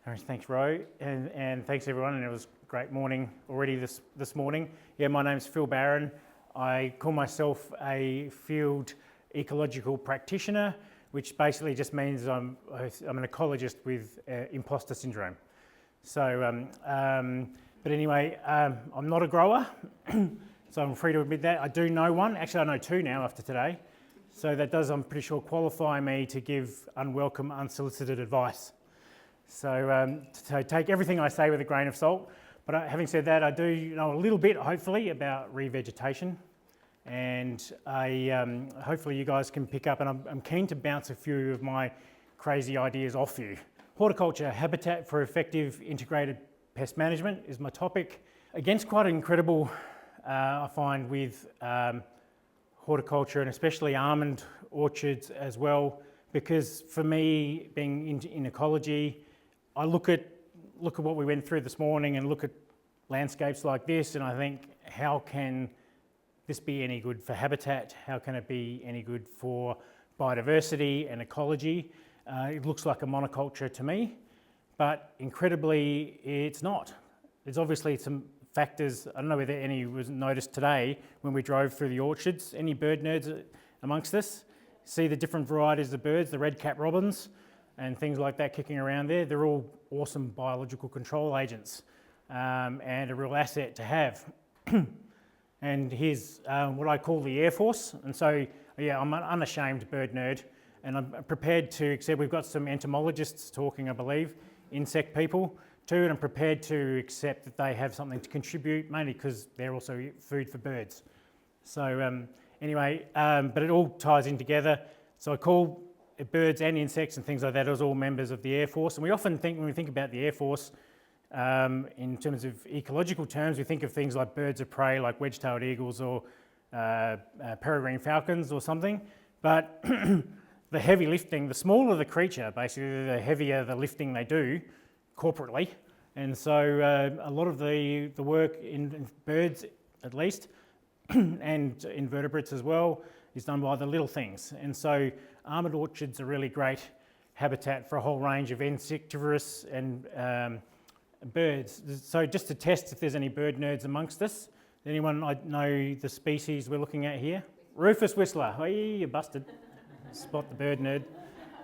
Thanks, Ro, and thanks everyone. And it was a great morning already this morning. Yeah, my name's Phil Barron. I call myself a field ecological practitioner, which basically just means I'm an ecologist with imposter syndrome. So, but anyway, I'm not a grower, so I'm free to admit that. I do know one. Actually, I know two now after today. So that does, I'm pretty sure, qualify me to give unwelcome, unsolicited advice. So take everything I say with a grain of salt. But having said that, I do know a little bit, hopefully, about revegetation. And hopefully you guys can pick up, and I'm keen to bounce a few of my crazy ideas off you. Horticulture, habitat for effective integrated pest management is my topic. Against quite incredible, I find, with horticulture, and especially almond orchards as well, because for me, being in ecology, I look at what we went through this morning and look at landscapes like this, and I think, how can this be any good for habitat? How can it be any good for biodiversity and ecology? It looks like a monoculture to me, but incredibly, it's not. There's obviously some factors. I don't know whether any was noticed today when we drove through the orchards. Any bird nerds amongst us? See the different varieties of birds, the red-capped robins and things like that kicking around there. They're all awesome biological control agents and a real asset to have. And here's what I call the Air Force. And so, yeah, I'm an unashamed bird nerd, and I'm prepared to accept, we've got some entomologists talking, I believe, insect people too, and I'm prepared to accept that they have something to contribute, mainly because they're also food for birds. So anyway, but it all ties in together. So I call birds and insects and things like that as all members of the Air Force. And we often think, when we think about the Air Force, in terms of ecological terms, we think of things like birds of prey, like wedge-tailed eagles or peregrine falcons or something. But the heavy lifting, the smaller the creature, basically, the heavier the lifting they do corporately. And so a lot of the work in birds, at least, and invertebrates as well, is done by the little things. And so almond orchards are really great habitat for a whole range of insectivorous and birds. So just to test if there's any bird nerds amongst us, anyone know the species we're looking at here? Rufous whistler. Hey, you busted. Spot the bird nerd.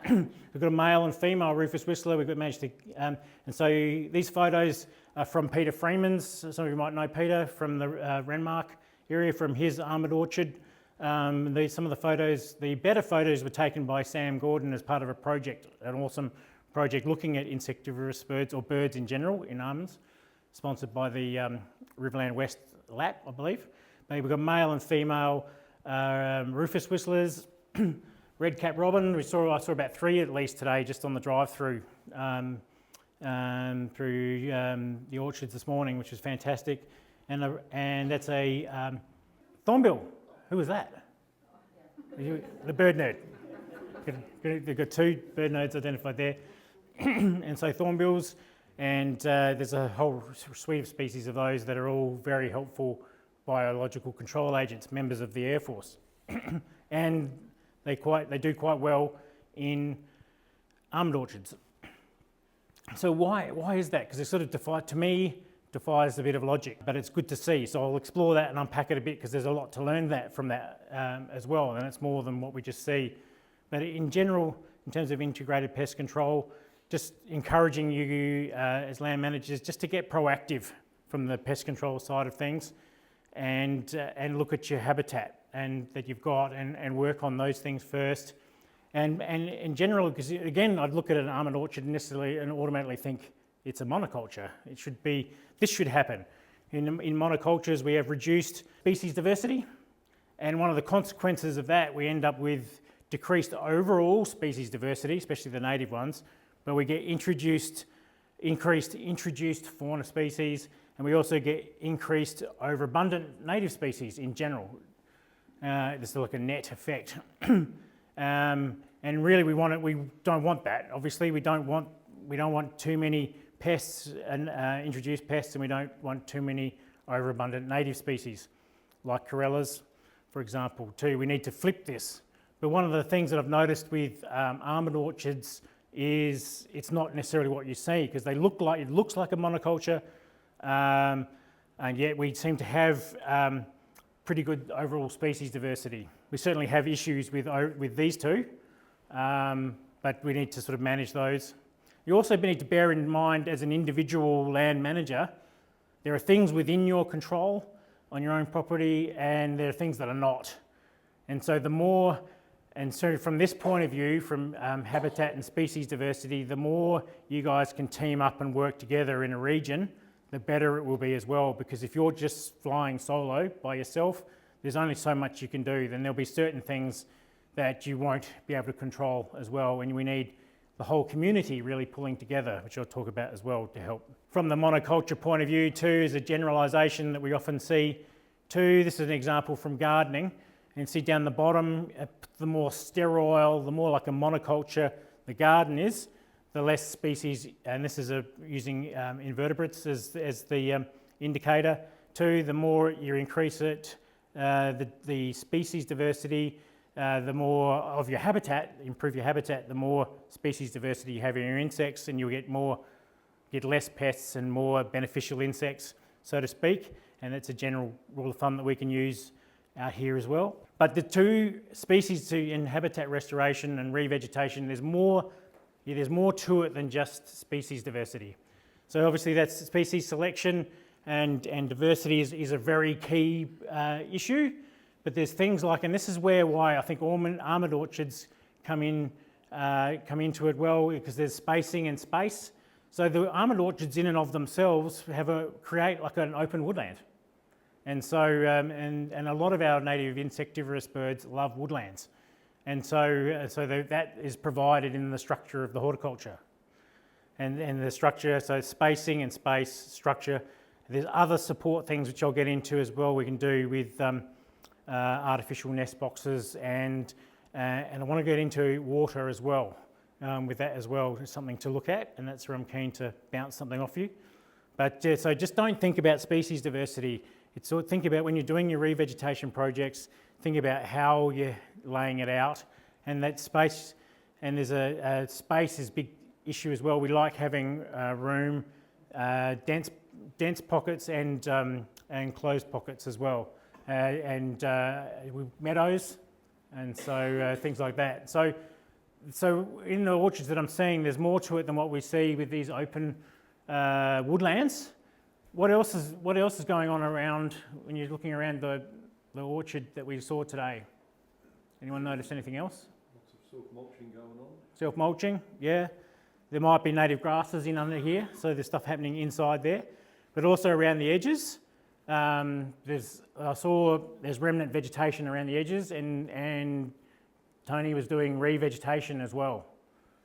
We've got a male and female Rufous whistler. We've got managed to, and so these photos are from Peter Freeman's. Some of you might know Peter from the Renmark area, from his almond orchard. Some of the photos, the better photos, were taken by Sam Gordon as part of a project, an awesome project looking at insectivorous birds, or birds in general, in almonds, sponsored by the Riverland West LAP, I believe. But we've got male and female Rufous whistlers, red-capped robin. I saw about 3 at least today, just on the drive-through through the orchards this morning, which was fantastic. And that's a thornbill. Who was that? The bird nerd. They've got 2 bird nerds identified there. And so thornbills, and there's a whole suite of species of those that are all very helpful biological control agents, members of the Air Force. And they do quite well in almond orchards. So why is that? Because it sort of defies a bit of logic, but it's good to see. So I'll explore that and unpack it a bit, because there's a lot to learn from that as well, and it's more than what we just see. But in general, in terms of integrated pest control, just encouraging you as land managers just to get proactive from the pest control side of things, and look at your habitat and that you've got, and work on those things first. And in general, because again, I'd look at an almond orchard necessarily and automatically think it's a monoculture. This should happen. In monocultures, we have reduced species diversity, and one of the consequences of that, we end up with decreased overall species diversity, especially the native ones, but we get increased introduced fauna species, and we also get increased overabundant native species in general. This is like a net effect. And really, we don't want that. Obviously, we don't want too many pests and introduced pests, and we don't want too many overabundant native species, like corellas, for example, too. We need to flip this. But one of the things that I've noticed with almond orchards it's not necessarily what you see, because it looks like a monoculture, and yet we seem to have pretty good overall species diversity. We certainly have issues with these two, but we need to sort of manage those. You also need to bear in mind, as an individual land manager, there are things within your control on your own property, and there are things that are not. And so from this point of view, from habitat and species diversity, the more you guys can team up and work together in a region, the better it will be as well. Because if you're just flying solo by yourself, there's only so much you can do. Then there'll be certain things that you won't be able to control as well, and we need the whole community really pulling together, which I'll talk about as well to help. From the monoculture point of view too, is a generalisation that we often see too. This is an example from gardening. And see down the bottom, the more sterile, the more like a monoculture the garden is, the less species, and this is using invertebrates as the indicator too. The more you increase it, the species diversity, the more of your habitat, improve your habitat, the more species diversity you have in your insects, and you'll get less pests and more beneficial insects, so to speak. And that's a general rule of thumb that we can use out here as well. But the two species in habitat restoration and revegetation, there's more to it than just species diversity. So obviously that's species selection and diversity is a very key issue. But there's things like, and this is why I think almond orchards come into it well, because there's spacing and space. So the almond orchards in and of themselves create like an open woodland. And so, and a lot of our native insectivorous birds love woodlands. And so that is provided in the structure of the horticulture. And the structure, so spacing and space structure. There's other support things which I'll get into as well we can do with artificial nest boxes, and I want to get into water as well, with that as well. It's something to look at, and that's where I'm keen to bounce something off you. But so just don't think about species diversity. Think about when you're doing your revegetation projects, think about how you're laying it out, and that space, and there's a space is a big issue as well. We like having room, dense pockets and closed pockets as well, and meadows, and so things like that. So in the orchards that I'm seeing, there's more to it than what we see with these open woodlands. What else is going on around when you're looking around the orchard that we saw today? Anyone notice anything else? Lots of self-mulching going on. Self-mulching, yeah. There might be native grasses in under here, so there's stuff happening inside there. But also around the edges, there's remnant vegetation around the edges, and Tony was doing revegetation as well.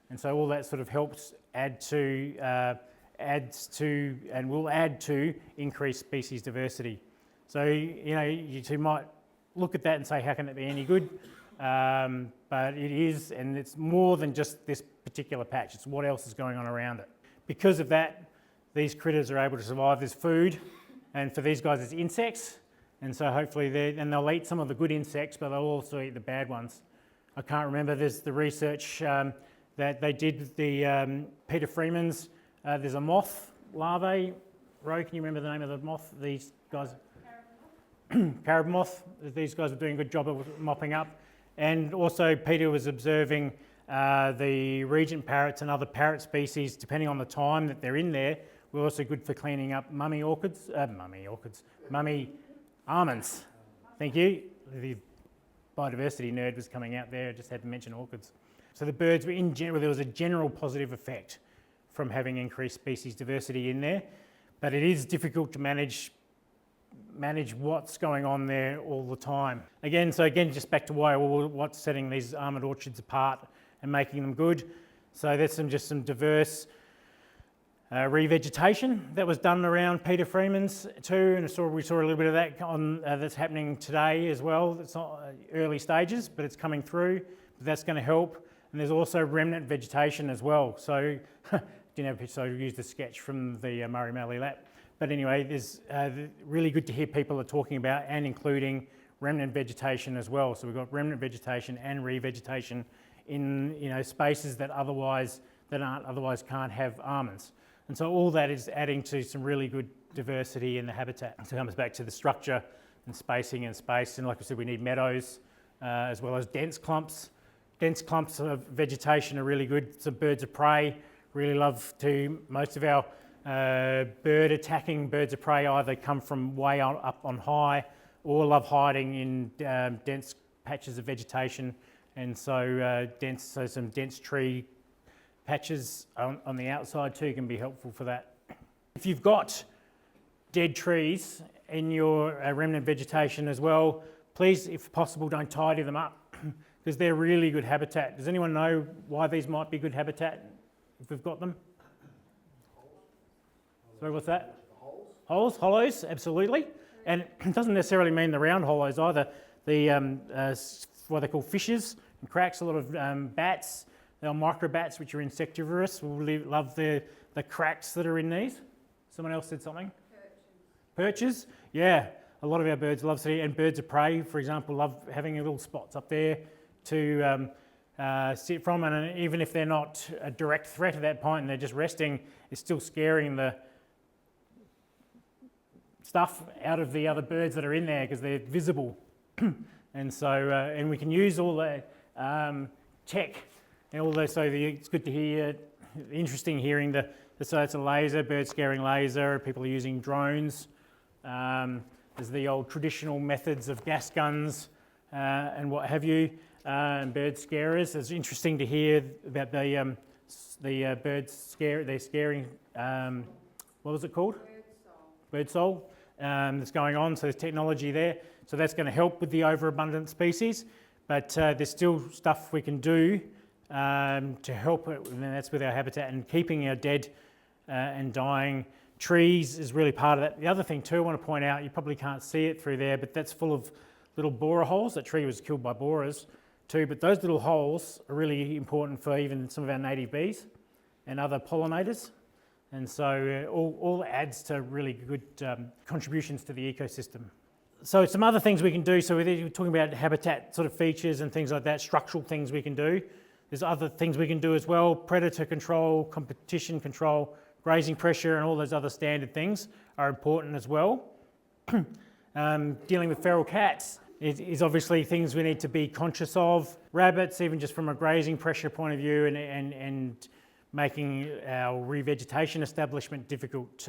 And so all that sort of helps adds to and will add to increased species diversity. So, you two might look at that and say, how can it be any good? But it is, and it's more than just this particular patch. It's what else is going on around it. Because of that, these critters are able to survive. There's food, and for these guys, it's insects. And so hopefully they'll eat some of the good insects, but they'll also eat the bad ones. I can't remember, there's the research that they did with the Peter Freeman's. There's a moth larvae. Ro, can you remember the name of the moth? These guys? Carib moth. These guys were doing a good job of mopping up. And also Peter was observing the regent parrots and other parrot species, depending on the time that they're in there, were also good for cleaning up mummy almonds. Thank you. The biodiversity nerd was coming out there. I just had to mention orchids. So the birds were in general, there was a general positive effect from having increased species diversity in there, but it is difficult to manage what's going on there all the time. Again, just back to what's setting these almond orchards apart and making them good. So there's some diverse revegetation that was done around Peter Freeman's too, and we saw a little bit of that that's happening today as well. It's not early stages, but it's coming through. But that's going to help. And there's also remnant vegetation as well. So, so we used the sketch from the Murray Mallee lap. But anyway, there's really good to hear people are talking about and including remnant vegetation as well. So we've got remnant vegetation and revegetation in spaces that otherwise that otherwise can't have almonds. And so all that is adding to some really good diversity in the habitat. So it comes back to the structure and spacing and space. And like I said, we need meadows as well as dense clumps. Dense clumps of vegetation are really good. Some birds of prey really love to, most of our bird attacking birds of prey either come from way up on high or love hiding in dense patches of vegetation. And so some dense tree patches on the outside too can be helpful for that. If you've got dead trees in your remnant vegetation as well, please, if possible, don't tidy them up because they're really good habitat. Does anyone know why these might be good habitat if we've got them? Sorry, what's that? Holes, hollows, absolutely. And it doesn't necessarily mean the round hollows either. The what they call fissures and cracks, a lot of bats, they are microbats which are insectivorous, will love the cracks that are in these. Someone else said something? Perches, yeah. A lot of our birds love to, and birds of prey, for example, love having little spots up there to sit from, and even if they're not a direct threat at that point and they're just resting, it's still scaring the stuff out of the other birds that are in there because they're visible. And so, and we can use all the tech and all those, so it's good to hear, interesting hearing so it's a laser, bird scaring laser, people are using drones. There's the old traditional methods of gas guns and what have you, and bird scarers. It's interesting to hear about the they're scaring, what was it called? Bird soul. That's going on, so there's technology there. So that's going to help with the overabundant species, but there's still stuff we can do to help it, and that's with our habitat and keeping our dead and dying trees is really part of that. The other thing too I want to point out, you probably can't see it through there, but that's full of little borer holes. That tree was killed by borers too, but those little holes are really important for even some of our native bees and other pollinators. And so all adds to really good contributions to the ecosystem. So some other things we can do, so we're talking about habitat sort of features and things like that, structural things we can do. There's other things we can do as well, predator control, competition control, grazing pressure and all those other standard things are important as well. Dealing with feral cats is obviously things we need to be conscious of. Rabbits, even just from a grazing pressure point of view and making our revegetation establishment difficult.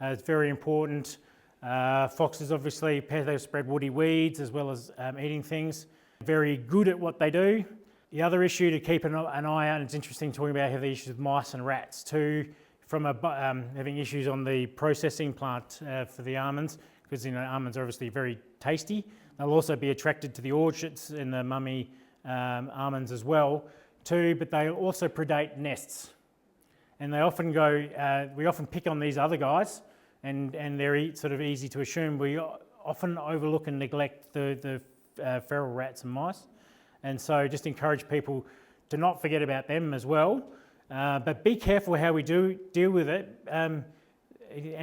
It's very important. Foxes obviously, they spread woody weeds as well as eating things. Very good at what they do. The other issue to keep an eye on, it's interesting talking about how the issues with mice and rats too, from having issues on the processing plant for the almonds, because almonds are obviously very tasty. They'll also be attracted to the orchards and the mummy almonds as well too, but they also predate nests. And they often go, we often pick on these other guys and they're sort of easy to assume. We often overlook and neglect the feral rats and mice. And so just encourage people to not forget about them as well. But be careful how we do deal with it. And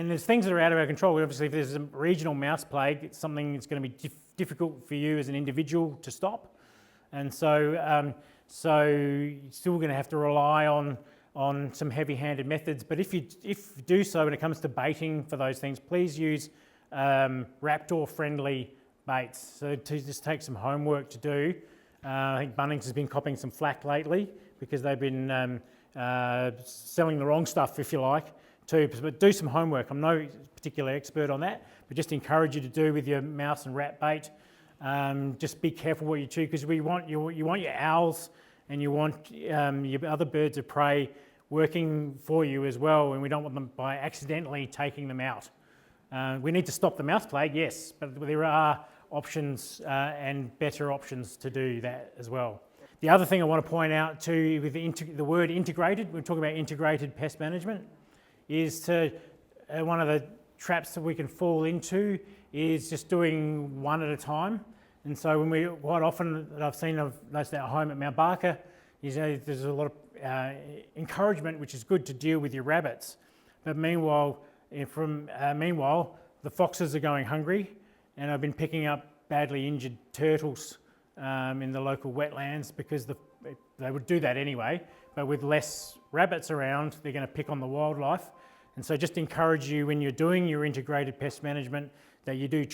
there's things that are out of our control. Obviously, if there's a regional mouse plague, it's something that's going to be difficult for you as an individual to stop. And so, you're still going to have to rely on some heavy-handed methods. But if you do so when it comes to baiting for those things, please use raptor-friendly baits. So to just take some homework to do. I think Bunnings has been copping some flack lately because they've been selling the wrong stuff, if you like, too. But do some homework. I'm no particular expert on that, but just encourage you to do with your mouse and rat bait. Just be careful what you choose, because you want your owls and you want your other birds of prey working for you as well, and we don't want them by accidentally taking them out. We need to stop the mouse plague, yes, but there are options and better options to do that as well. The other thing I want to point out too, with the word integrated, we're talking about integrated pest management, is one of the traps that we can fall into is just doing one at a time. And so when quite often I've noticed at home at Mount Barker, there's a lot of encouragement, which is good to deal with your rabbits. But meanwhile, the foxes are going hungry, and I've been picking up badly injured turtles in the local wetlands because they would do that anyway, but with less rabbits around, they're going to pick on the wildlife. And so just encourage you when you're doing your integrated pest management that you do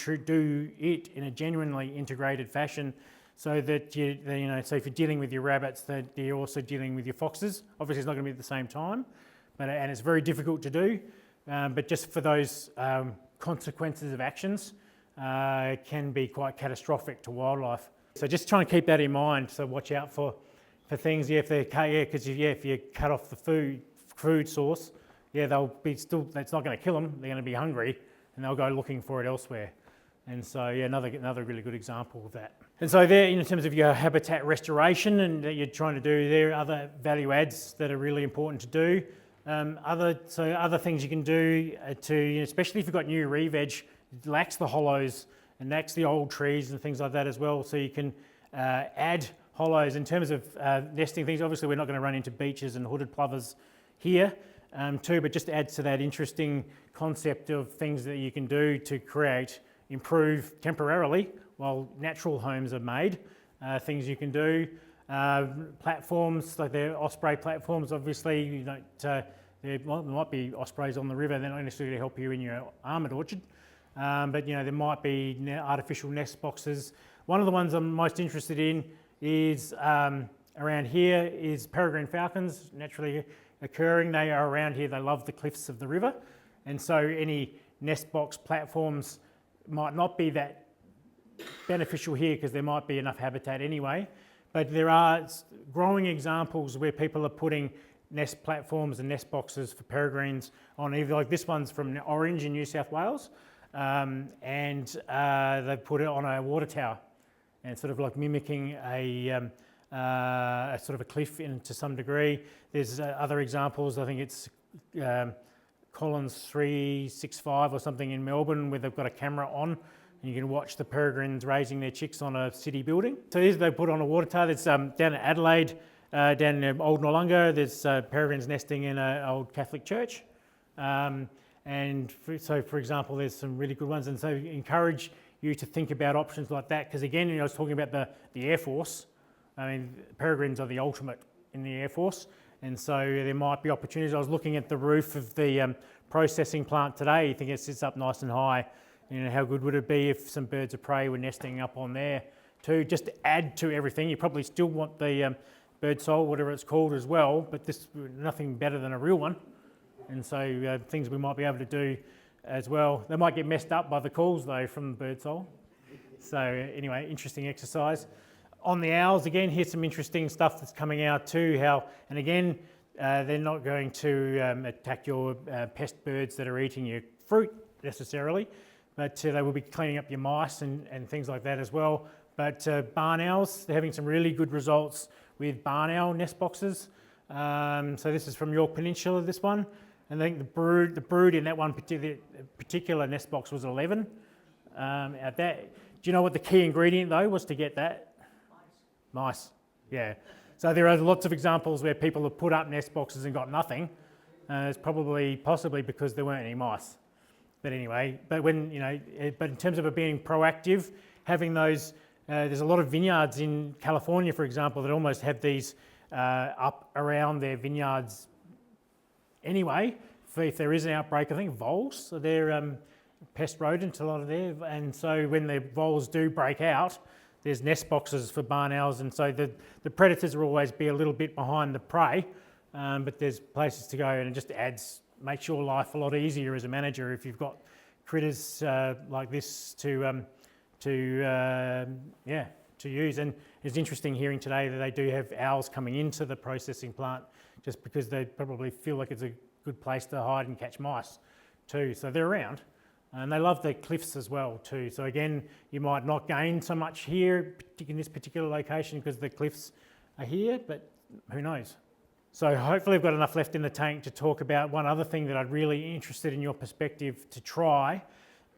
it in a genuinely integrated fashion, so that so if you're dealing with your rabbits, that you're also dealing with your foxes. Obviously, it's not going to be at the same time, and it's very difficult to do. But just for those consequences of actions, can be quite catastrophic to wildlife. So just try and keep that in mind. So watch out for things. Because if you cut off the food source, they'll be still. That's not going to kill them. They're going to be hungry, and they'll go looking for it elsewhere. And so another really good example of that. And so there, in terms of your habitat restoration and that you're trying to do, there are other value adds that are really important to do. Other things you can do especially if you've got new re-veg, lax the hollows and lax the old trees and things like that as well. So you can add hollows in terms of nesting things. Obviously, we're not going to run into beeches and hooded plovers here too, but just adds to that interesting concept of things that you can do to improve temporarily while natural homes are made. Things you can do. Platforms, like the osprey platforms, obviously, there might be ospreys on the river. They're not necessarily help you in your almond orchard, but there might be artificial nest boxes. One of the ones I'm most interested in is around here is peregrine falcons, naturally occurring. They are around here. They love the cliffs of the river, and so any nest box platforms might not be that beneficial here because there might be enough habitat anyway. But there are growing examples where people are putting nest platforms and nest boxes for peregrines on, either like this one's from Orange in New South Wales, and they've put it on a water tower, and sort of like mimicking a sort of a cliff to some degree. There's other examples. I think it's Collins 365 or something in Melbourne where they've got a camera on. And you can watch the peregrines raising their chicks on a city building. So these they put on a water tower. There's down at Adelaide, down in Old Nollunga, there's peregrines nesting in an old Catholic church. So for example, there's some really good ones. And so encourage you to think about options like that. Because again, I was talking about the Air Force. I mean, peregrines are the ultimate in the Air Force. And so there might be opportunities. I was looking at the roof of the processing plant today. You think it sits up nice and high. How good would it be if some birds of prey were nesting up on there too? Just to add to everything. You probably still want the bird soul, whatever it's called as well, but this nothing better than a real one. And so things we might be able to do as well. They might get messed up by the calls though from the bird soul. So anyway, interesting exercise. On the owls, again, here's some interesting stuff that's coming out too. And again, they're not going to attack your pest birds that are eating your fruit necessarily, but they will be cleaning up your mice and things like that as well. But barn owls, they're having some really good results with barn owl nest boxes. So this is from York Peninsula, this one. And I think the brood in that one particular nest box was 11. At that, do you know what the key ingredient though was to get that? Mice, yeah. So there are lots of examples where people have put up nest boxes and got nothing. It's possibly because there weren't any mice. But anyway, but in terms of it being proactive, having those, there's a lot of vineyards in California, for example, that almost have these up around their vineyards anyway. If there is an outbreak, I think voles, so they're pest rodent, a lot of there. And so when the voles do break out, there's nest boxes for barn owls, and so the predators will always be a little bit behind the prey, but there's places to go, and it just makes your life a lot easier as a manager if you've got critters like this to use. And it's interesting hearing today that they do have owls coming into the processing plant just because they probably feel like it's a good place to hide and catch mice too. So they're around. And they love the cliffs as well too. So again, you might not gain so much here in this particular location because the cliffs are here, but who knows? So hopefully I've got enough left in the tank to talk about one other thing that I'd really interested in your perspective to try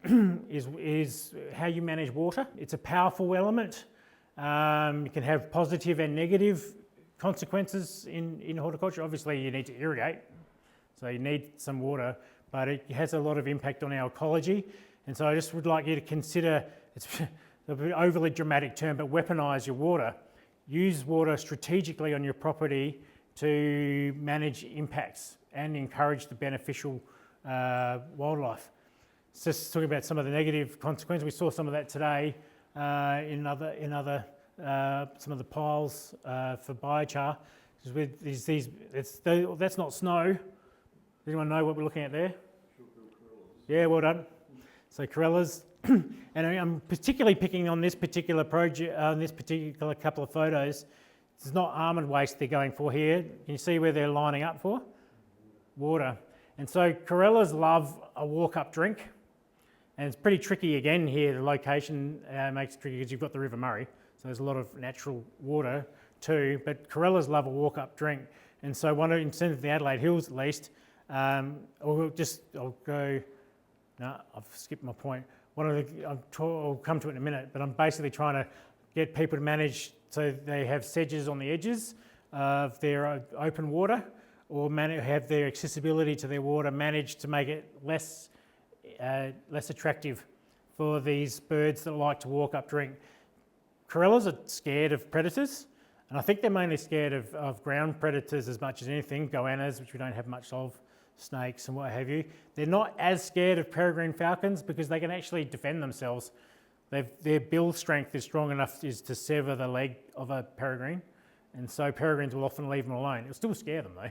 is how you manage water. It's a powerful element. You can have positive and negative consequences in horticulture. Obviously you need to irrigate, so you need some water, but it has a lot of impact on our ecology. And so I just would like you to consider, a bit overly dramatic term, but weaponise your water. Use water strategically on your property to manage impacts and encourage the beneficial wildlife. So just talking about some of the negative consequences, we saw some of that today in other some of the piles for biochar. With that's not snow. Does anyone know what we're looking at there? Yeah, well done. So corellas, and I'm particularly picking on this particular project, this particular couple of photos. It's not almond waste they're going for here. Can you see where they're lining up for? Water. And so corellas love a walk-up drink. And it's pretty tricky again here, the location makes it tricky because you've got the River Murray, so there's a lot of natural water too, but corellas love a walk-up drink. And so instead of the Adelaide Hills at least, I'll no, I've skipped my point. I'll come to it in a minute, but I'm basically trying to get people to manage so they have sedges on the edges of their open water, or have their accessibility to their water managed to make it less attractive for these birds that like to walk up drink. Corellas are scared of predators, and I think they're mainly scared of ground predators as much as anything, goannas, which we don't have much of, snakes and what have you. They're not as scared of peregrine falcons because they can actually defend themselves. Their bill strength is strong enough to sever the leg of a peregrine, and so peregrines will often leave them alone. It'll still scare them though,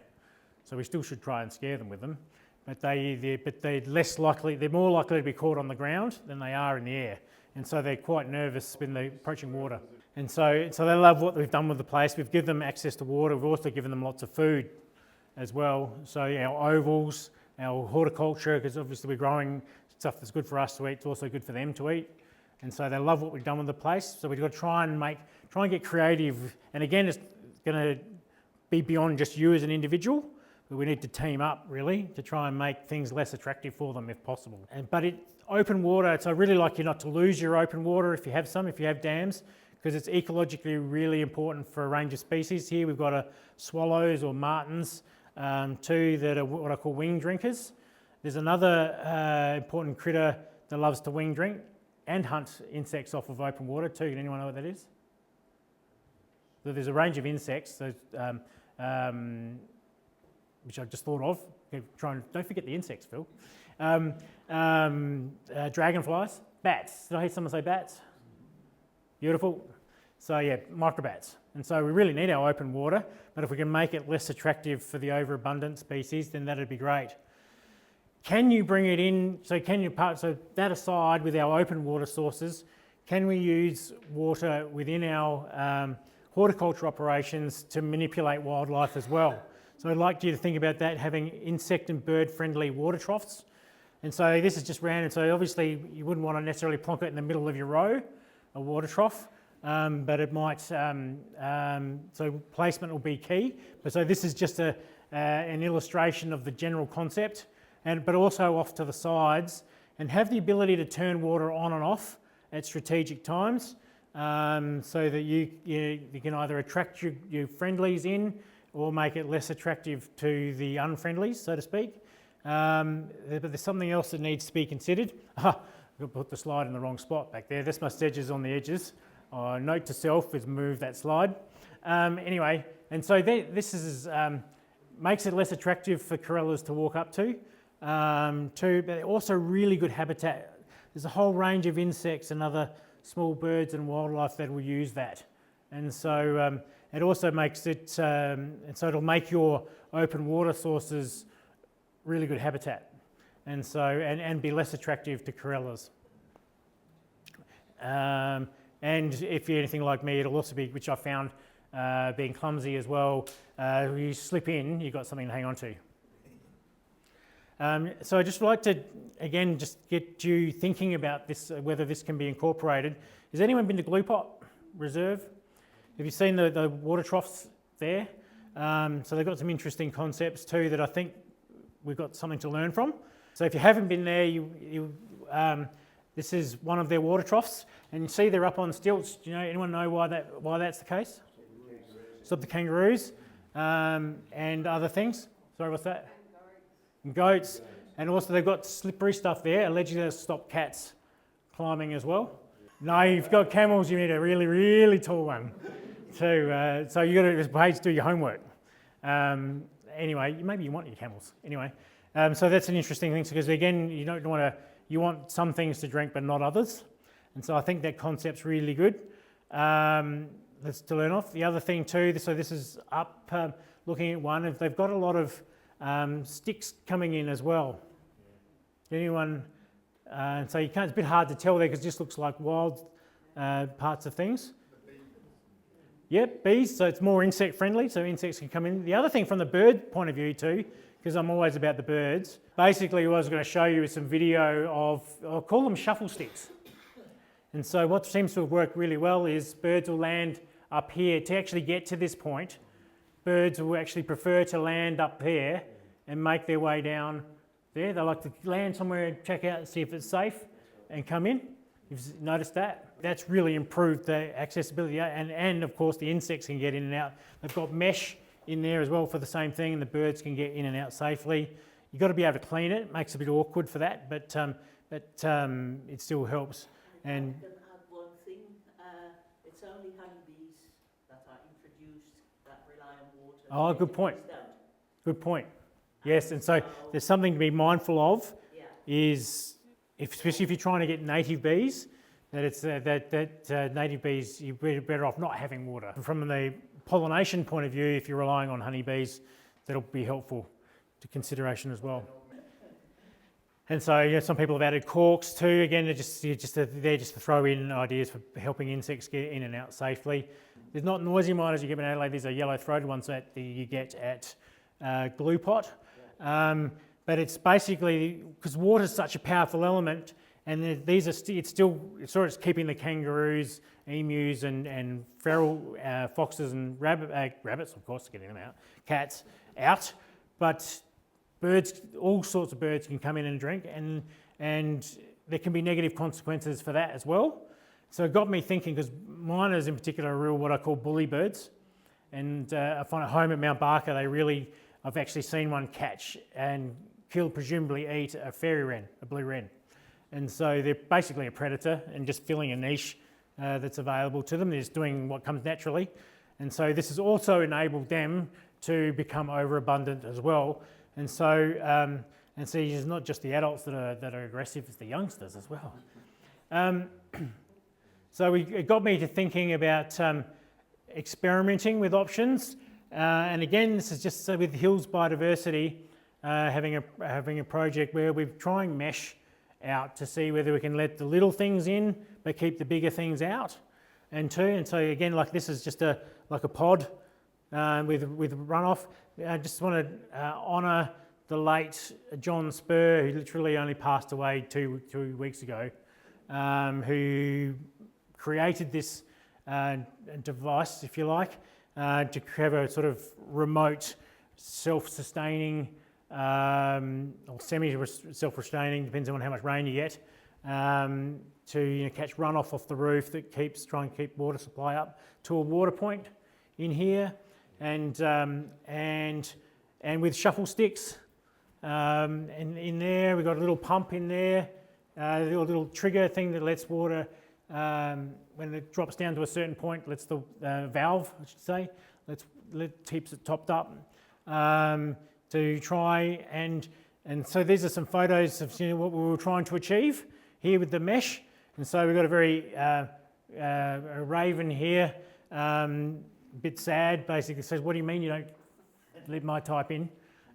so we still should try and scare them with them. But they're less likely. They're more likely to be caught on the ground than they are in the air, and so they're quite nervous when they're approaching water. And so they love what we've done with the place. We've given them access to water. We've also given them lots of food as well. So our ovals, our horticulture, because obviously we're growing stuff that's good for us to eat. It's also good for them to eat, and so they love what we've done with the place. So we've got to try and get creative. And again, it's going to be beyond just you as an individual. But we need to team up really to try and make things less attractive for them if possible. But open water, so I really like you not to lose your open water if you have dams, because it's ecologically really important for a range of species. Here we've got swallows or martins too that are what I call wing drinkers. There's another important critter that loves to wing drink and hunt insects off of open water too. Can anyone know what that is? So there's a range of insects. So, which I've just thought of. Don't forget the insects, Phil. Dragonflies, bats. Did I hear someone say bats? Beautiful. So yeah, microbats. And so we really need our open water, but if we can make it less attractive for the overabundant species, then that'd be great. Can you bring it in, so that aside, with our open water sources, can we use water within our horticulture operations to manipulate wildlife as well? So I'd like you to think about that, having insect and bird friendly water troughs. And so this is just random. So obviously you wouldn't want to necessarily plonk it in the middle of your row, a water trough, but it might, so placement will be key. But so this is just an illustration of the general concept, but also off to the sides, and have the ability to turn water on and off at strategic times, so that you can either attract your friendlies in or make it less attractive to the unfriendlies, so to speak. But there's something else that needs to be considered. I put the slide in the wrong spot back there. That's my sedges on the edges. Note to self is move that slide. Anyway, and so this is makes it less attractive for corellas to walk up to, but also really good habitat. There's a whole range of insects and other small birds and wildlife that will use that. And so it also makes it, and so it'll make your open water sources really good habitat, and so and be less attractive to corellas. And if you're anything like me, it'll also be, which I found being clumsy as well, you slip in, you've got something to hang on to. So I'd just like to, again, just get you thinking about this, whether this can be incorporated. Has anyone been to Gluepot Reserve? Have you seen the water troughs there? So they've got some interesting concepts too that I think we've got something to learn from. So if you haven't been there, this is one of their water troughs, and you see they're up on stilts. Do you know, anyone know why that's the case? Stop the kangaroos and other things. Sorry, what's that? And goats. And also they've got slippery stuff there, allegedly to stop cats climbing as well. No, you've got camels, you need a really, really tall one. So you got to pay to do your homework. Anyway, maybe you want your camels. Anyway, so that's an interesting thing because again, you want some things to drink but not others. And so I think that concept's really good. That's to learn off. The other thing too, so this is up looking at one, if they've got a lot of sticks coming in as well. Anyone? So it's a bit hard to tell there because it just looks like wild parts of things. Yep, bees, so it's more insect friendly, so insects can come in. The other thing from the bird point of view too, because I'm always about the birds, basically what I was going to show you is some video of, I'll call them shuffle sticks. And so what seems to have worked really well is birds will land up here. To actually get to this point, birds will actually prefer to land up here and make their way down there. They like to land somewhere and check out and see if it's safe and come in. You've noticed that? That's really improved the accessibility and of course the insects can get in and out. They've got mesh in there as well for the same thing and the birds can get in and out safely. You've got to be able to clean it. It makes it a bit awkward for that, but it still helps. And I can add one thing. It's only honeybees that are introduced that rely on water. oh, good point. Good point. Yes, and so there's something to be mindful of. Yeah. Is especially if you're trying to get native bees, that it's native bees you're better off not having water. From the pollination point of view, if you're relying on honeybees, that'll be helpful to consideration as well. And so some people have added corks too. Again, they're just to throw in ideas for helping insects get in and out safely. There's not noisy miners you get in Adelaide. These are yellow-throated ones that you get at Glue Pot. But it's basically because water is such a powerful element, and these are it's keeping the kangaroos, emus, and feral foxes and rabbits, of course, getting them out, cats out. But birds, all sorts of birds can come in and drink, and there can be negative consequences for that as well. So it got me thinking, because miners in particular are real what I call bully birds, and I find at home at Mount Barker I've actually seen one catch and kill, presumably eat a fairy wren, a blue wren. And so they're basically a predator and just filling a niche that's available to them. They're just doing what comes naturally. And so this has also enabled them to become overabundant as well. And so it's not just the adults that are aggressive, it's the youngsters as well. So it got me to thinking about experimenting with options. And again, this is just with Hills Biodiversity, having a project where we're trying mesh out to see whether we can let the little things in but keep the bigger things out. And so again, like this is just like a pod with runoff. I just want to honour the late John Spur, who literally only passed away two weeks ago, who created this device, if you like, to have a sort of remote, self-sustaining, or semi-self-sustaining, depends on how much rain you get, to catch runoff off the roof that try and keep water supply up to a water point in here, and with shuffle sticks, and in there we've got a little pump in there, a little trigger thing that lets water, when it drops down to a certain point, lets the valve, I should say, keeps it topped up, to try and so these are some photos of what we were trying to achieve here with the mesh. And so we've got a very a raven here, a bit sad, basically says, "What do you mean you don't let my type in?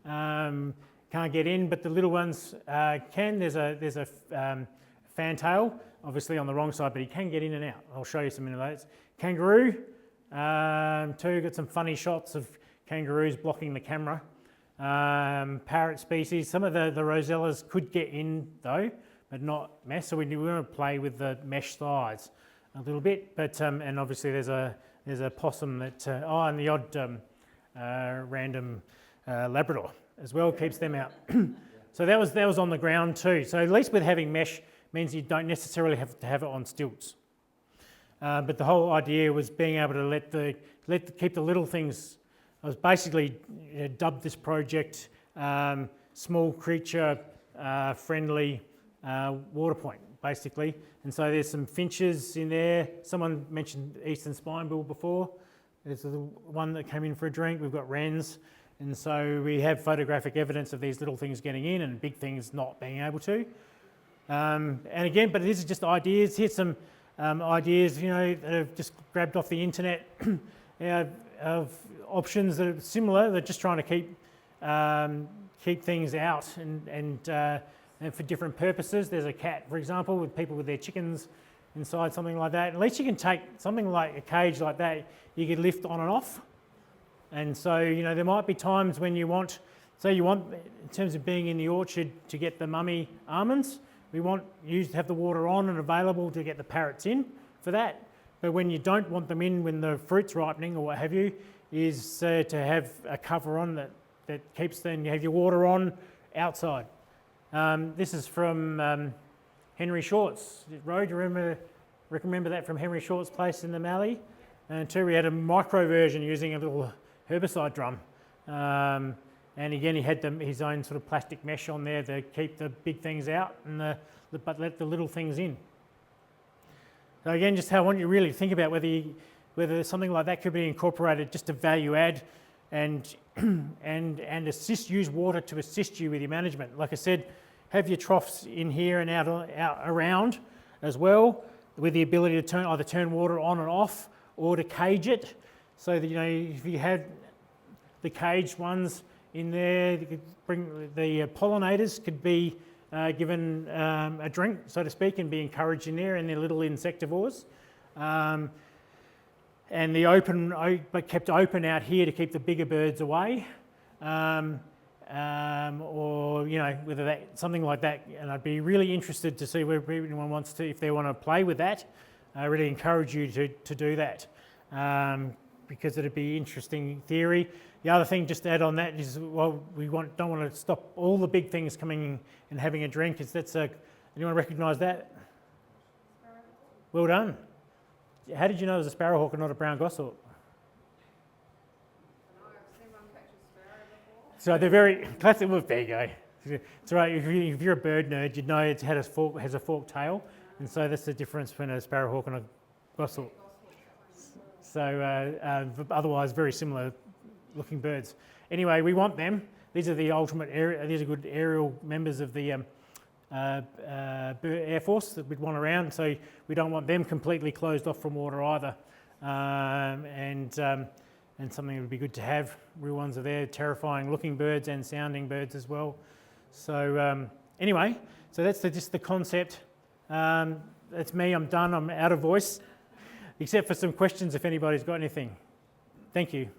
Can't get in, but the little ones can." There's a fantail, obviously on the wrong side, but he can get in and out. I'll show you some of those. Kangaroo, too, got some funny shots of kangaroos blocking the camera. Parrot species, some of the rosellas could get in though, but not mesh, so we want to play with the mesh size a little bit, but and obviously there's a possum that, and the odd random Labrador as well, keeps them out. So that was on the ground too. So at least with having mesh means you don't necessarily have to have it on stilts. But the whole idea was being able to keep the little things. I was basically dubbed this project small creature friendly water point, basically. And so there's some finches in there. Someone mentioned eastern spinebill before. There's the one that came in for a drink. We've got wrens. And so we have photographic evidence of these little things getting in and big things not being able to. And again, but this is just ideas. Here's some ideas, you know, that have just grabbed off the internet of options that are similar. They're just trying to keep things out and for different purposes. There's a cat, for example, with people with their chickens inside, something like that. At least you can take something like a cage like that, you can lift on and off. And so, you know, there might be times when you want, in terms of being in the orchard to get the mummy almonds, we want you to have the water on and available to get the parrots in for that. But when you don't want them in when the fruit's ripening or what have you, is to have a cover on that keeps them, you have your water on outside. This is from Henry Short's road. You remember that from Henry Short's place in the Mallee? And too, we had a micro version using a little herbicide drum. And again, he had his own sort of plastic mesh on there to keep the big things out but let the little things in. So again, just how I want you to really think about whether something like that could be incorporated just to value add and use water to assist you with your management. Like I said, have your troughs in here and out around as well, with the ability to either turn water on and off or to cage it, so that, you know, if you had the caged ones in there, you could bring the pollinators could be given a drink, so to speak, and be encouraged in there, and their little insectivores. And but kept open out here to keep the bigger birds away, or, you know, whether that something like that. And I'd be really interested to see whether anyone wants to, if they want to play with that. I really encourage you to do that, because it'd be interesting theory. The other thing, just to add on that, is, well, don't want to stop all the big things coming and having a drink. Anyone recognise that? Well done. How did you know it was a sparrowhawk and not a brown goshawk? I've seen one catch a sparrow before. So they're very classic. Well, there you go. It's right. If you're a bird nerd, you'd know it has a forked tail, and so that's the difference between a sparrowhawk and a goshawk. So otherwise, very similar looking birds. Anyway, we want them. These are the ultimate these are good aerial members of the Air Force that we'd want around. So we don't want them completely closed off from water either. And something that would be good to have. Real ones are there, terrifying looking birds and sounding birds as well. So anyway, so that's just the concept. That's me. I'm done. I'm out of voice, except for some questions if anybody's got anything. Thank you.